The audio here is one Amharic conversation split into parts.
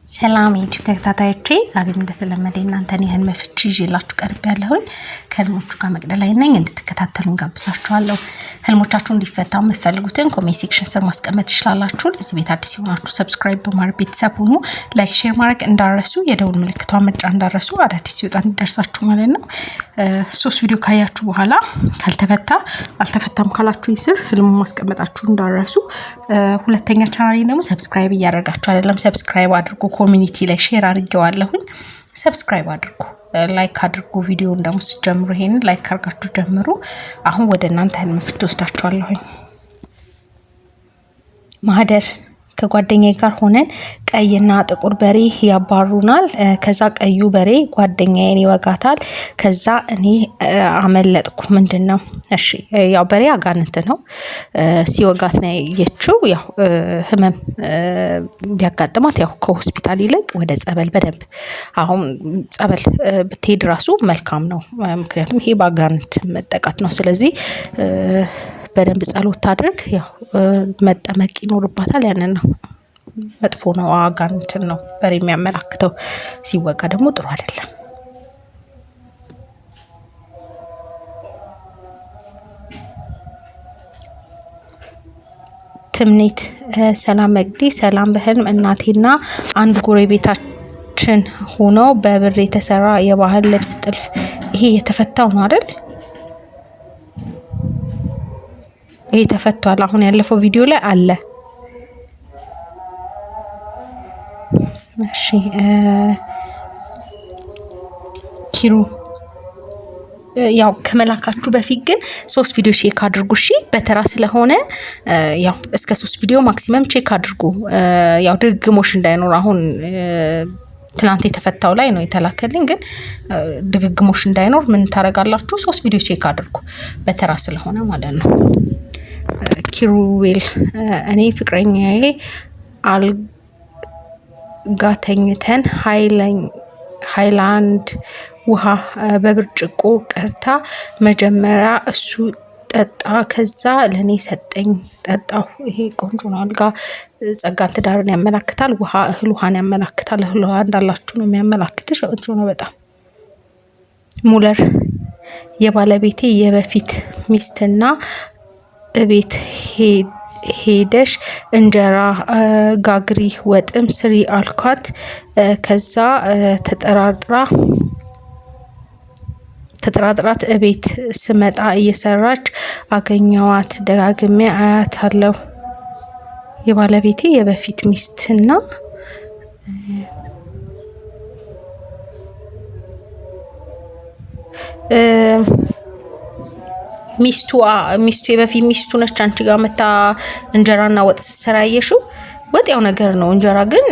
ሰላም ዩቲዩብ ተከታታዮቼ ዛሬም እንደተለመደ እናንተን የህልም ፍቺ ይዤላችሁ ቀርቤያለሁ። ከህልሞቹ ጋር መቅደላይ ነኝ። እንድትከታተሉን ጋብዛችኋለሁ። ህልሞቻችሁ እንዲፈታ የምትፈልጉትን ኮሜንት ሴክሽን ስር ማስቀመጥ ትችላላችሁ። ለዚህ ቤት አዲስ የሆናችሁ ሰብስክራይብ በማድረግ ቤተሰብ ሁኑ። ላይክ ሼር ማድረግ እንዳረሱ፣ የደውል ምልክቷን መጫን እንዳረሱ፣ አዳዲስ ሲወጣ እንዲደርሳችሁ ማለት ነው። ሶስት ቪዲዮ ካያችሁ በኋላ ካልተፈታ አልተፈታም ካላችሁ ይስር ህልሙ ማስቀመጣችሁ እንዳረሱ። ሁለተኛ ቻናሌ ደግሞ ሰብስክራይብ እያደረጋችሁ አይደለም፣ ሰብስክራይብ አድርጉ። ኮሚኒቲ ላይ ሼር አድርጌዋለሁኝ። ሰብስክራይብ አድርጉ፣ ላይክ አድርጉ። ቪዲዮውን ደግሞ ስትጀምሩ ይሄን ላይክ አድርጋችሁ ጀምሩ። አሁን ወደ እናንተ ህልም ፍቺ ወስዳችኋለሁኝ። ማህደር ከጓደኛዬ ጋር ሆነን ቀይና ጥቁር በሬ ያባሩናል። ከዛ ቀዩ በሬ ጓደኛዬን ይወጋታል። ከዛ እኔ አመለጥኩ። ምንድነው? እሺ ያው በሬ አጋንንት ነው። ሲወጋት ነው ያየችው። ያው ህመም ቢያጋጥማት ያው ከሆስፒታል ይልቅ ወደ ጸበል በደንብ አሁን ጸበል ብትሄድ ራሱ መልካም ነው። ምክንያቱም ይሄ በአጋንንት መጠቃት ነው። ስለዚህ በደንብ ጸሎት ታድርግ። ያው መጠመቅ ይኖርባታል። ያንን ነው መጥፎ ነው፣ አጋንንትን ነው በሬ የሚያመላክተው። ሲወጋ ደግሞ ጥሩ አይደለም። ትምኒት ሰላም መግዲ ሰላም። በህልም እናቴና አንድ ጎረቤታችን ሆነው በብር የተሰራ የባህል ልብስ ጥልፍ፣ ይሄ የተፈታው ነው አይደል? ይሄ ተፈቷል። አሁን ያለፈው ቪዲዮ ላይ አለ። እሺ ኪሩ ያው ከመላካችሁ በፊት ግን 3 ቪዲዮ ቼክ አድርጉ። እሺ በተራ ስለሆነ ያው እስከ 3 ቪዲዮ ማክሲመም ቼክ አድርጉ። ያው ድግግሞሽ እንዳይኖር። አሁን ትናንት የተፈታው ላይ ነው የተላከልኝ፣ ግን ድግግሞሽ እንዳይኖር ምን ታረጋላችሁ? 3 ቪዲዮ ቼክ አድርጉ በተራ ስለሆነ ማለት ነው። ኪሩዌል እኔ ፍቅረኛዬ አልጋ ተኝተን ሃይላንድ ውሃ በብርጭቆ ቀርታ መጀመሪያ እሱ ጠጣ፣ ከዛ ለኔ ሰጠኝ፣ ጠጣሁ። ይሄ ቆንጆ ነው። አልጋ ጸጋን ትዳርን ያመላክታል። ውሃ እህል ውሃን ያመላክታል። እህል ውሃ እንዳላችሁ ነው የሚያመላክትሽ። ቆንጆ ነው በጣም። ሙለር የባለቤቴ የበፊት ሚስትና እቤት ሄደሽ እንጀራ ጋግሪ ወጥም ስሪ አልኳት። ከዛ ተጠራጥራት እቤት ስመጣ እየሰራች አገኘዋት። ደጋግሜ አያታለሁ። የባለቤቴ የበፊት ሚስትና ሚስቱ የበፊት ሚስቱ ነች። አንቺ ጋር መታ እንጀራና ወጥ ስትሰራ ያየሽው። ወጥ ያው ነገር ነው። እንጀራ ግን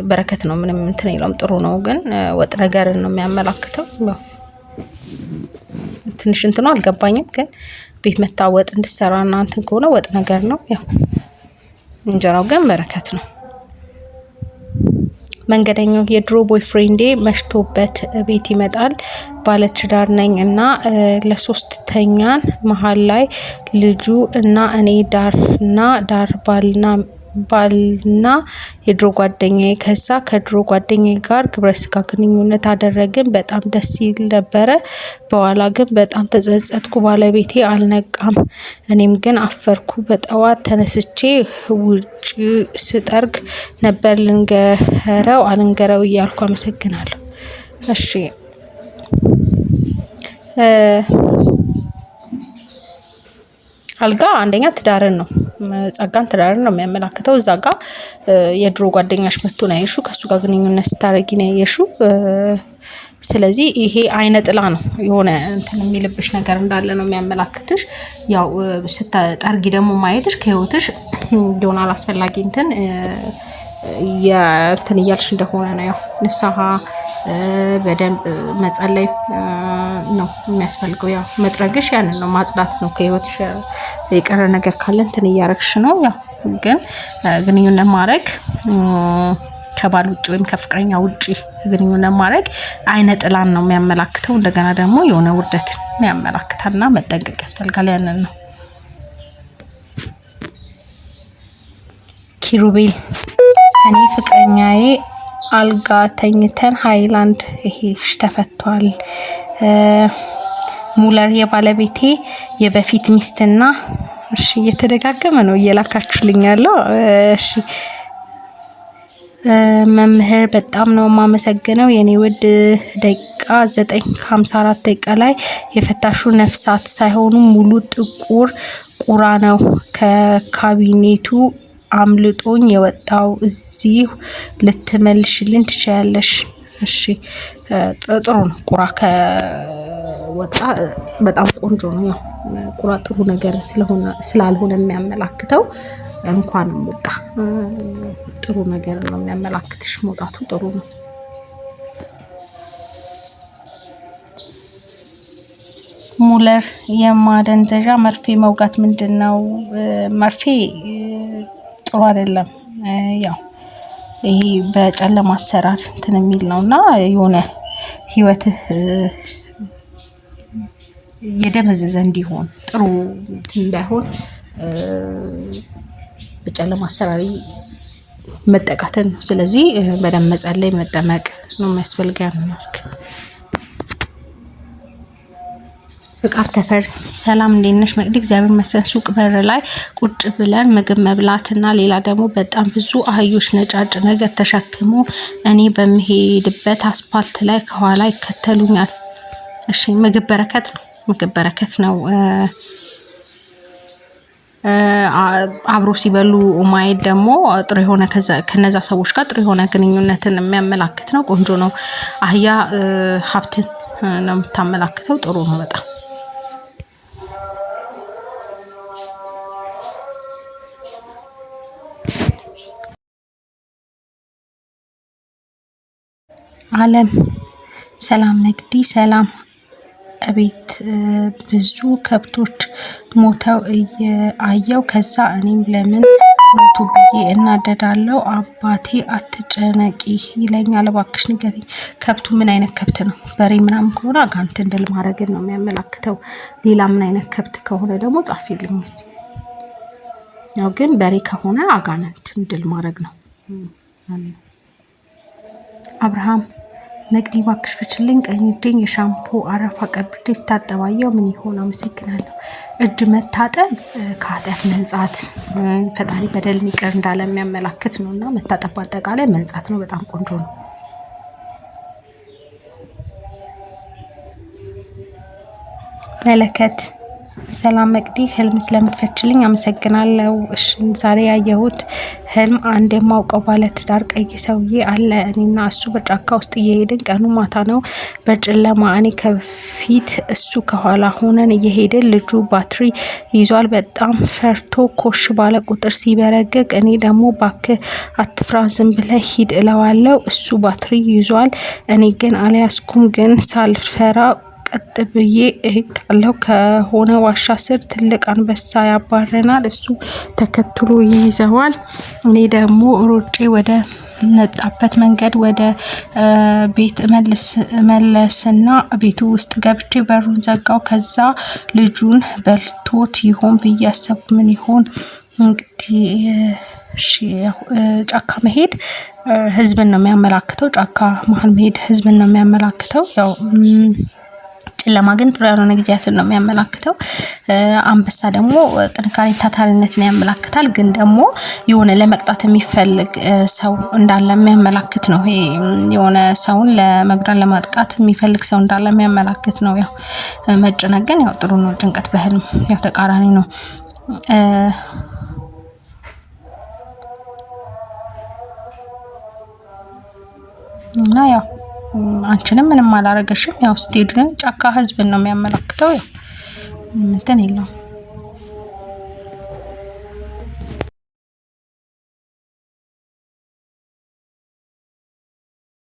በረከት ነው። ምንም እንትን የለውም። ጥሩ ነው። ግን ወጥ ነገርን ነው የሚያመላክተው። ትንሽ እንትኑ አልገባኝም። ግን ቤት መታ ወጥ እንድትሰራና እንትን ከሆነ ወጥ ነገር ነው። ያው እንጀራው ግን በረከት ነው። መንገደኛው የድሮ ቦይፍሬንዴ መሽቶበት ቤት ይመጣል። ባለትዳር ነኝ እና ለ3 ተኛን። መሀል ላይ ልጁ እና እኔ ዳር ባልና የድሮ ጓደኛዬ። ከዛ ከድሮ ጓደኛዬ ጋር ግብረ ስጋ ግንኙነት አደረግን። በጣም ደስ ይል ነበረ። በኋላ ግን በጣም ተጸጸትኩ። ባለቤቴ አልነቃም። እኔም ግን አፈርኩ። በጠዋት ተነስቼ ውጭ ስጠርግ ነበር። ልንገረው አልንገረው እያልኩ አመሰግናለሁ። እሺ አልጋ አንደኛ ትዳርን ነው፣ ጸጋን ትዳርን ነው የሚያመላክተው። እዛ ጋር የድሮ ጓደኛሽ መጥቶ ነው ያየሽው፣ ከሱ ጋር ግንኙነት ስታረጊ ነው ያየሽው። ስለዚህ ይሄ አይነ ጥላ ነው፣ የሆነ እንትን የሚልብሽ ነገር እንዳለ ነው የሚያመላክትሽ። ያው ስትጠርጊ ደግሞ ማየትሽ ከህይወትሽ እንደሆነ አላስፈላጊ እንትን እያልሽ እንደሆነ ነው። ያው ንስሐ በደንብ መጸለይ ነው የሚያስፈልገው። ያው መጥረግሽ ያንን ነው፣ ማጽዳት ነው። ከህይወትሽ የቀረ ነገር ካለ እንትን እያረግሽ ነው። ያው ግን ግንኙነት ማድረግ ከባል ውጭ ወይም ከፍቅረኛ ውጭ ግንኙነት ማድረግ አይነ ጥላን ነው የሚያመላክተው። እንደገና ደግሞ የሆነ ውርደትን ያመላክታልና መጠንቀቅ ያስፈልጋል። ያንን ነው። ኪሩቤል እኔ ፍቅረኛዬ አልጋ ተኝተን ሃይላንድ ይሄ ተፈቷል። ሙለር የባለቤቴ የበፊት ሚስትና እሺ እየተደጋገመ ነው እየላካችሁልኝ ያለው። እሺ መምህር በጣም ነው የማመሰግነው የኔ ውድ ደቂቃ 9:54 ደቂቃ ላይ የፈታሹ ነፍሳት ሳይሆኑ ሙሉ ጥቁር ቁራ ነው ከካቢኔቱ አምልጦኝ የወጣው። እዚህ ልትመልሽልን ትችያለሽ? እሺ ጥሩ ነው። ቁራ ከወጣ በጣም ቆንጆ ነው። ያው ቁራ ጥሩ ነገር ስላልሆነ የሚያመላክተው እንኳንም ወጣ ጥሩ ነገር ነው የሚያመላክትሽ። መውጣቱ ጥሩ ነው። ሙለር የማደንዘዣ መርፌ መውጋት ምንድነው? መርፌ ጥሩ አይደለም። ያው ይሄ በጨለማ አሰራር እንትን የሚል ነውና የሆነ ህይወትህ የደበዘዘ እንዲሆን ጥሩ እንዳይሆን በጨለማ አሰራር መጠቃተን ነው። ስለዚህ በደንብ መጸለይ መጠመቅ ነው የሚያስፈልገው። ፍቃድ ተፈር ሰላም እንዴት ነሽ መቅዲ? እግዚአብሔር ይመስገን። ሱቅ በር ላይ ቁጭ ብለን ምግብ መብላትና ሌላ ደግሞ በጣም ብዙ አህዮች ነጫጭ ነገር ተሸክሞ እኔ በሚሄድበት አስፓልት ላይ ከኋላ ይከተሉኛል። እሺ ምግብ በረከት ነው። ምግብ በረከት ነው። አብሮ ሲበሉ ማየት ደግሞ ጥሩ የሆነ ከነዛ ሰዎች ጋር ጥሩ የሆነ ግንኙነትን የሚያመላክት ነው። ቆንጆ ነው። አህያ ሀብትን ነው የምታመላክተው። ጥሩ ነው በጣም። አለም ሰላም መቅዲ ሰላም። እቤት ብዙ ከብቶች ሞተው አየው። ከዛ እኔም ለምን ሞቱ ብዬ እናደዳለው። አባቴ አትጨነቂ ይለኛል። እባክሽ ንገሪኝ። ከብቱ ምን አይነት ከብት ነው? በሬ ምናምን ከሆነ አጋንንትን ድል ማድረግን ነው የሚያመላክተው። ሌላ ምን አይነት ከብት ከሆነ ደግሞ ጻፊልኝ እስቲ። ያው ግን በሬ ከሆነ አጋንንትን ድል ማድረግ ነው። አብርሃም መቅዲ እባክሽ ፍችልኝ። ቀኝ እጄን የሻምፖ አረፋ ቀብቼ ስታጠባየው ምን ይሆን? አመሰግናለሁ። እጅ መታጠብ ከኃጢአት መንጻት ፈጣሪ በደልን ይቅር እንዳለ የሚያመላክት ነው እና መታጠብ በአጠቃላይ መንጻት ነው። በጣም ቆንጆ ነው። መለከት ሰላም መቅዲ ህልም ስለምትፈችልኝ አመሰግናለሁ። እሺ ዛሬ ያየሁት ህልም አንድ የማውቀው ባለትዳር ቀይ ሰውዬ አለ። እኔና እሱ በጫካ ውስጥ እየሄድን ቀኑ ማታ ነው በጨለማ እኔ ከፊት እሱ ከኋላ ሆነን እየሄድን ልጁ ባትሪ ይዟል። በጣም ፈርቶ ኮሽ ባለ ቁጥር ሲበረግግ እኔ ደግሞ ባክህ አትፍራ ዝም ብለህ ሂድ እለዋለሁ። እሱ ባትሪ ይዟል እኔ ግን አልያዝኩም። ግን ሳልፈራ ቀጥ ብዬ እሄዳለሁ። ከሆነ ዋሻ ስር ትልቅ አንበሳ ያባረናል። እሱ ተከትሎ ይይዘዋል። እኔ ደግሞ ሮጬ ወደ መጣበት መንገድ ወደ ቤት መለስና ቤቱ ውስጥ ገብቼ በሩን ዘጋው። ከዛ ልጁን በልቶት ይሆን ብዬ አሰብኩ። ምን ይሆን እንግዲህ ጫካ መሄድ ህዝብን ነው የሚያመላክተው። ጫካ መሀል መሄድ ህዝብን ነው የሚያመላክተው። ያው ጨለማ ግን ጥሩ ያልሆነ ጊዜያትን ነው የሚያመላክተው። አንበሳ ደግሞ ጥንካሬ ታታሪነትን ያመላክታል። ግን ደግሞ የሆነ ለመቅጣት የሚፈልግ ሰው እንዳለ የሚያመላክት ነው። ይሄ የሆነ ሰውን ለመግደል ለማጥቃት የሚፈልግ ሰው እንዳለ የሚያመላክት ነው። ያው መጨነቅ ግን ያው ጥሩ ነው። ጭንቀት በህልም ያው ተቃራኒ ነው። እና ያው አንቺንም ምንም አላረገሽም። ያው ስትሄዱ ጫካ ህዝብን ነው የሚያመላክተው። ያው እንትን የለውም።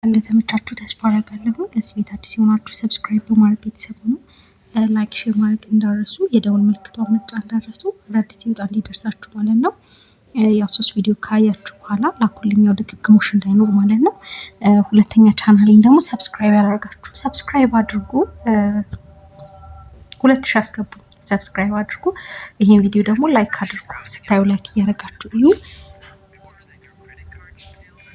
እንደተመቻችሁ ተስፋ አደርጋለሁ። ለዚህ ቤት አዲስ የሆናችሁ ሰብስክራይብ በማድረግ ቤተሰብ ነው። ላይክ ሼር ማድረግ እንዳረሱ፣ የደወል ምልክቷን መጫን እንዳረሱ፣ አዳዲስ ሲወጣ እንዲደርሳችሁ ማለት ነው። ያው 3 ቪዲዮ ካያችሁ በኋላ ላኩልኛው ድግግሞሽ እንዳይኖር ማለት ነው። ሁለተኛ ቻናሌን ደግሞ ሰብስክራይብ ያደርጋችሁ ሰብስክራይብ አድርጉ። 2000 አስገቡ። ሰብስክራይብ አድርጉ። ይሄን ቪዲዮ ደግሞ ላይክ አድርጉ። ስታዩ ላይክ እያደረጋችሁ እዩ።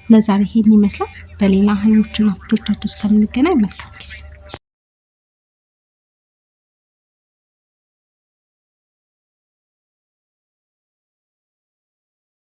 ለዛሬ ይሄን ይመስላል። በሌላ ህልሞችና ፍቾቻችሁ እስከምንገናኝ መልካም ጊዜ